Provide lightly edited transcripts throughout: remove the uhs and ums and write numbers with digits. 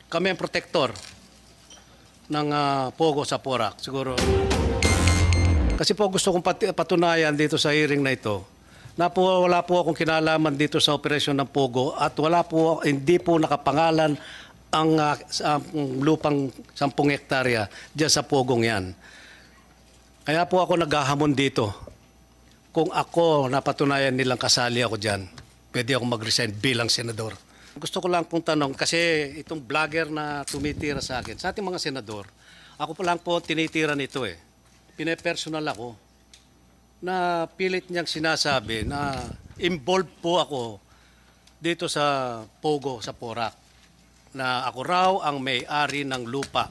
kami ang protector ng Pogo sa Porac. Siguro, kasi po gusto kong patunayan dito sa hearing na ito na wala po akong kinalaman dito sa operasyon ng Pogo at hindi po nakapangalan ang lupang 10 hektarya diyan sa Pogong yan. Kaya po ako naghahamon dito. Kung ako napatunayan nilang kasali ako diyan, pwede akong mag-resign bilang senador. Gusto ko lang pong tanong kasi itong vlogger na tumitira sa akin, sa ating mga senador, ako pa lang po tinitira nito eh. Pinepersonal ako na pilit niyang sinasabi na involved po ako dito sa Pogo, sa Porac, na ako raw ang may-ari ng lupa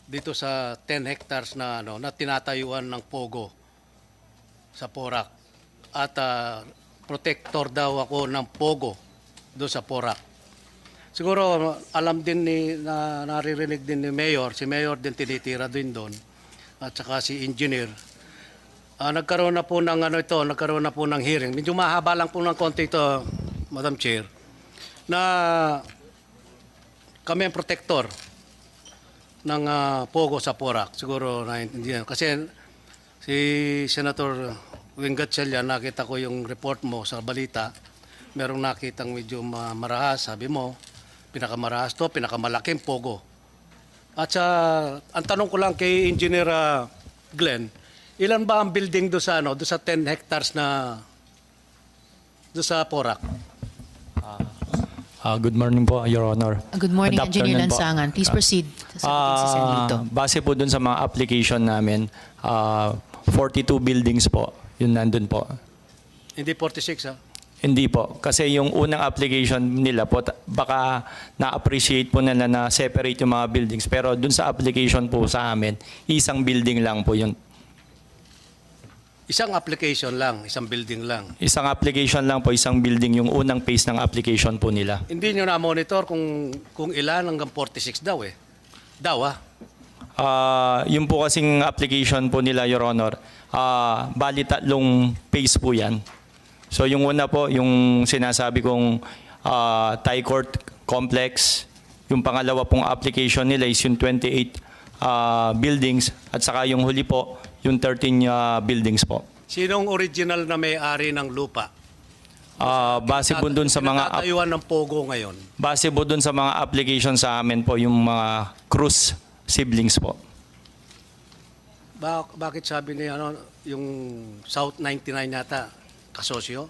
dito sa 10 hectares na na tinatayuan ng Pogo sa Porac at protector daw ako ng Pogo doon sa Porac. Siguro alam din naririnig din ni Mayor, si Mayor din tinitira din doon at saka si Engineer. Nagkaroon na po ng hearing. Medyo mahaba lang po ng konti ito, Madam Chair, na kami ang protector ng Pogo sa Porac. Siguro naiintindihan. Kasi si Senator Wing Gatchalian, nakita ko yung report mo sa balita. Merong nakitang medyo marahas, sabi mo, pinakamarahas to, pinakamalaking Pogo. At ang tanong ko lang kay Engineer Glenn, ilan ba ang building do sa 10 hectares na do sa Porac? Good morning po, Your Honor. Good morning, Good Engineer afternoon po. Lansangan. Please proceed. Sasagutin si Sen. Lito. Base po dun sa mga application namin, 42 buildings po, yun nandun po. Hindi 46 ha? Hindi po. Kasi yung unang application nila po, baka na-appreciate po nila na separate yung mga buildings. Pero dun sa application po sa amin, isang building lang po yun. Isang application lang, isang building lang. Isang application lang po, isang building, yung unang phase ng application po nila. Hindi nyo na-monitor kung ilan hanggang 46 daw eh. Daw ha? Yung po kasing application po nila, Your Honor, bali 3 phase po yan. So yung una po, yung sinasabi kong Thai Court Complex, yung pangalawa pong application nila is yung 28 buildings, at saka yung huli po, yung 13 buildings po. Sinong original na may-ari ng lupa? Base po dun sa mga Pinatayuan ng Pogo ngayon. base po dun sa mga application sa amin po, yung mga Cruz siblings po. Bakit sabi niya yung South 99 yata kasosyo?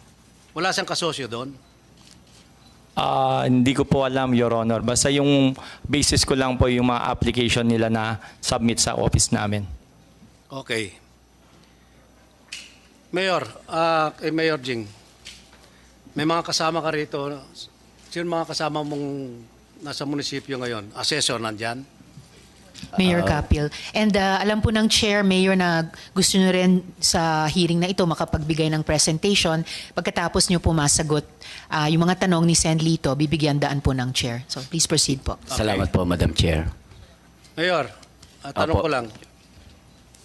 Wala siyang kasosyo doon? Hindi ko po alam, Your Honor. Basta yung basis ko lang po yung mga application nila na submit sa office namin. Okay. Mayor, Mayor Jing, may mga kasama ka rito. Sino mga kasama mong nasa munisipyo ngayon? Assessor nandyan? Mayor Capil. And alam po ng Chair, Mayor, na gusto nyo rin sa hearing na ito makapagbigay ng presentation. Pagkatapos nyo po masagot yung mga tanong ni Sen. Lito, bibigyan daan po ng Chair. So please proceed po. Salamat po, Madam Chair. Mayor, tanong Opo. ko lang.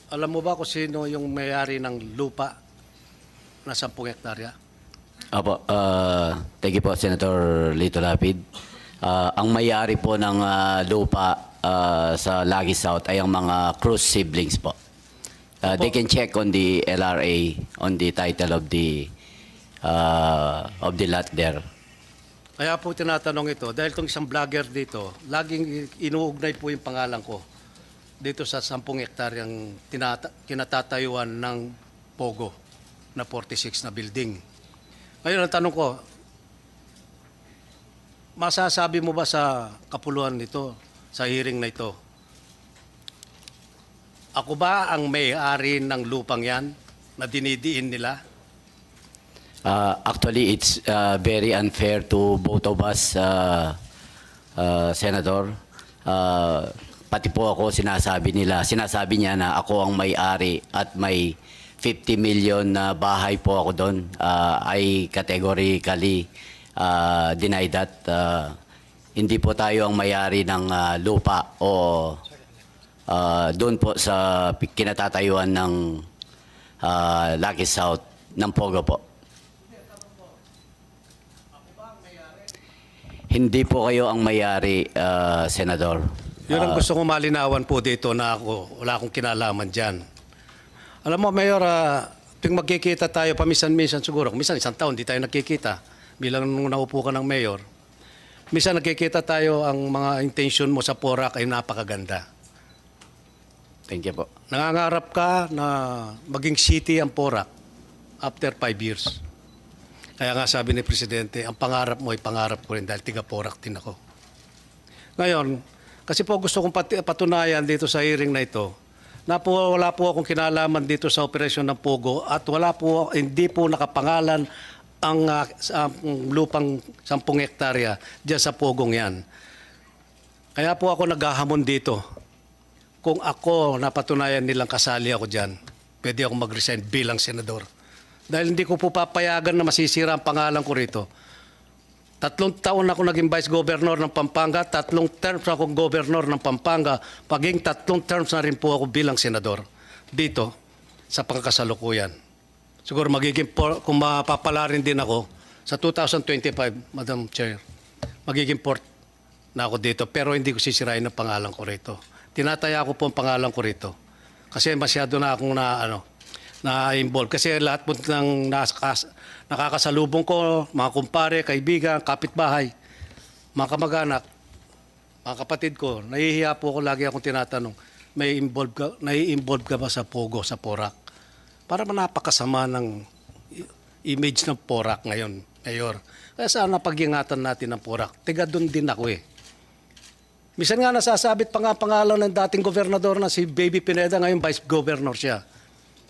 Alam mo ba kung sino yung may-ari ng lupa na 10 hektarya? Opo, thank you po, Senator Lito Lapid. Ang may-ari po ng lupa sa Lagi South ay ang mga Cruz siblings po. They can check on the LRA, on the title of the lot there. Kaya po tinatanong ito, dahil itong isang vlogger dito, laging inuugnay po yung pangalan ko dito sa 10 hektaryang kinatatayuan ng Pogo na 46 na building. Ngayon ang tanong ko, masasabi mo ba sa kapuluan nito, sa hearing na ito, ako ba ang may-ari ng lupang yan na dinidiin nila? Actually, it's very unfair to both of us, Senator. Pati po ako sinasabi niya na ako ang may-ari at may 50 million na bahay po ako doon. I categorically deny that. Hindi po tayo ang may-ari ng lupa o doon po sa kinatatayuan ng Lucky South ng Pogo po. Hindi po kayo ang may-ari, Senador. Yun ang gusto kong malinawan po dito na wala akong kinalaman dyan. Alam mo, Mayor, tuwing magkikita tayo, paminsan-minsan siguro, minsan isang taon, di tayo nagkikita. Bilang nung naupo ka ng Mayor, minsan nagkikita tayo, ang mga intention mo sa Porac ay napakaganda. Thank you po. Nangangarap ka na maging city ang Porac after 5 years. Kaya nga sabi ni Presidente, ang pangarap mo ay pangarap ko rin dahil tiga Porac din ako. Ngayon, kasi po gusto kong patunayan dito sa hearing na ito na wala po akong kinalaman dito sa operasyon ng Pogo at hindi po nakapangalan ang lupang 10 hektarya dyan sa Pogong yan. Kaya po ako naghahamon dito. Kung ako napatunayan nilang kasali ako dyan, pwede akong mag-resign bilang senador. Dahil hindi ko po papayagan na masisira ang pangalan ko rito. 3 taon ako naging Vice Governor ng Pampanga, 3 terms akong Governor ng Pampanga, paging 3 terms na rin po ako bilang senador dito sa pangkasalukuyan. Siguro kung mapapala rin din ako sa 2025, Madam Chair, magiging 4th na ako dito pero hindi ko sisirain ang pangalan ko rito. Tinataya ko po ang pangalan ko rito kasi masyado na akong na-involve. Kasi lahat po ng nakakasalubong ko, mga kumpare, kaibigan, kapitbahay, mga kamag-anak, mga kapatid ko, nahihiya po ako, lagi akong tinatanong, nai-involve ka ba sa Pogo, sa Porac? Para napakasama ng image ng Porac ngayon, Mayor. Kaya sana pag-ingatan natin ng Porac. Tiga doon din ako eh. Minsan nga nasasabit pa nga pangalan ng dating gobernador na si Baby Pineda, ngayon Vice Governor siya.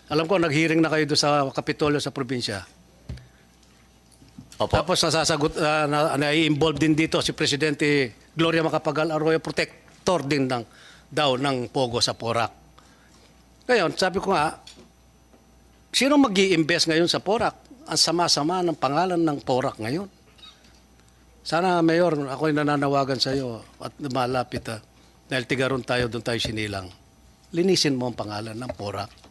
Alam ko, nag-hearing na kayo doon sa Kapitolyo sa probinsya. Opo. Tapos na-involve din dito si Presidente Gloria Macapagal Arroyo, protector din ng Pogo sa Porac. Ngayon, sabi ko nga, sino mag-i-invest ngayon sa Porac? Ang sama-sama ng pangalan ng Porac ngayon. Sana, Mayor, ako'y nananawagan sa iyo at malapit dahil tigaron tayo, doon tayo sinilang. Linisin mo ang pangalan ng Porac.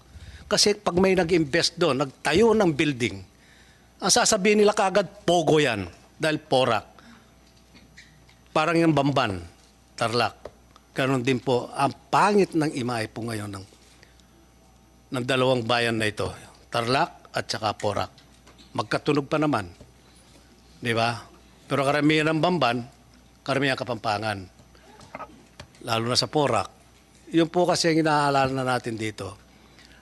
Kasi pag may nag-invest doon, nagtayo ng building, ang sasabihin nila kaagad, Pogo yan, dahil Porac. Parang yung Bamban, Tarlac. Ganon din po, ang pangit ng imahe po ngayon ng dalawang bayan na ito, Tarlac at saka Porac. Magkatunog pa naman. Di ba? Pero karamihan ng Bamban, karamihan Kapampangan. Lalo na sa Porac. Yun po kasi ang inaalala na natin dito.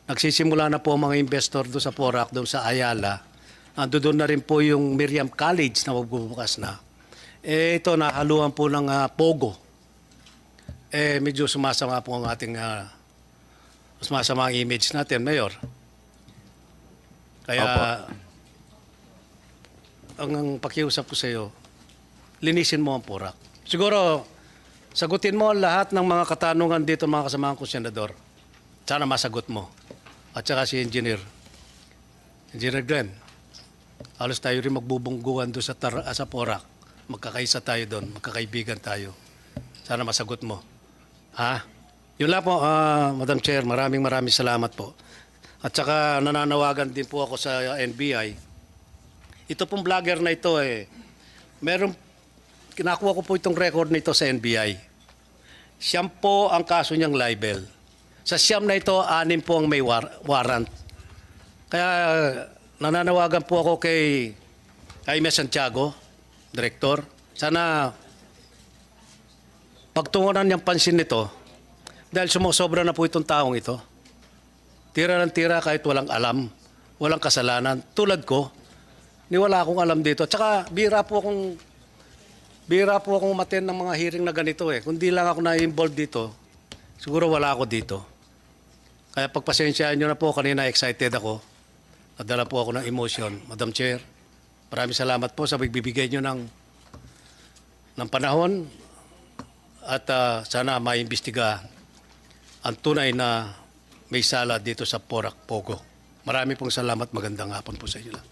Nagsisimula na po ang mga investor doon sa Porac, doon sa Ayala. Doon na rin po yung Miriam College na magbubukas na. Ito, nahaluan po ng Pogo. Medyo sumasama po ang ating sumasama ang image natin, Mayor. Kaya, ang pakiusap ko sa iyo, linisin mo ang Porac. Siguro, sagutin mo lahat ng mga katanungan dito, mga kasamahan ko, Senador. Sana masagot mo. At saka si Engineer Glenn, halos tayo rin magbubungguan doon sa Porac. Magkakaisa tayo doon, magkakaibigan tayo. Sana masagot mo. Yun lang po, Madam Chair, maraming salamat po. At saka nananawagan din po ako sa NBI. Ito pong vlogger na ito kinakuha ko po itong record nito sa NBI. Siyam po ang kaso niyang libel. Sa siyam na ito, 6 po ang may warrant. Kaya nananawagan po ako kay Jaime Santiago, Director. Sana pagtungunan niyang pansin nito dahil sumusobra na po itong taong ito. Tira ng tira kahit walang alam, walang kasalanan. Tulad ko, wala akong alam dito. Tsaka bira po akong umattend ng mga hearing na ganito eh. Kung di lang ako na-involved dito, siguro wala ako dito. Kaya pagpasensyaan nyo na po, kanina excited ako. Nadala po ako ng emotion. Madam Chair, maraming salamat po sa pagbibigay nyo ng panahon at sana maimbestiga ang tunay na may sala dito sa Porac, Pogo. Marami pong salamat. Magandang hapon po sa inyo lang.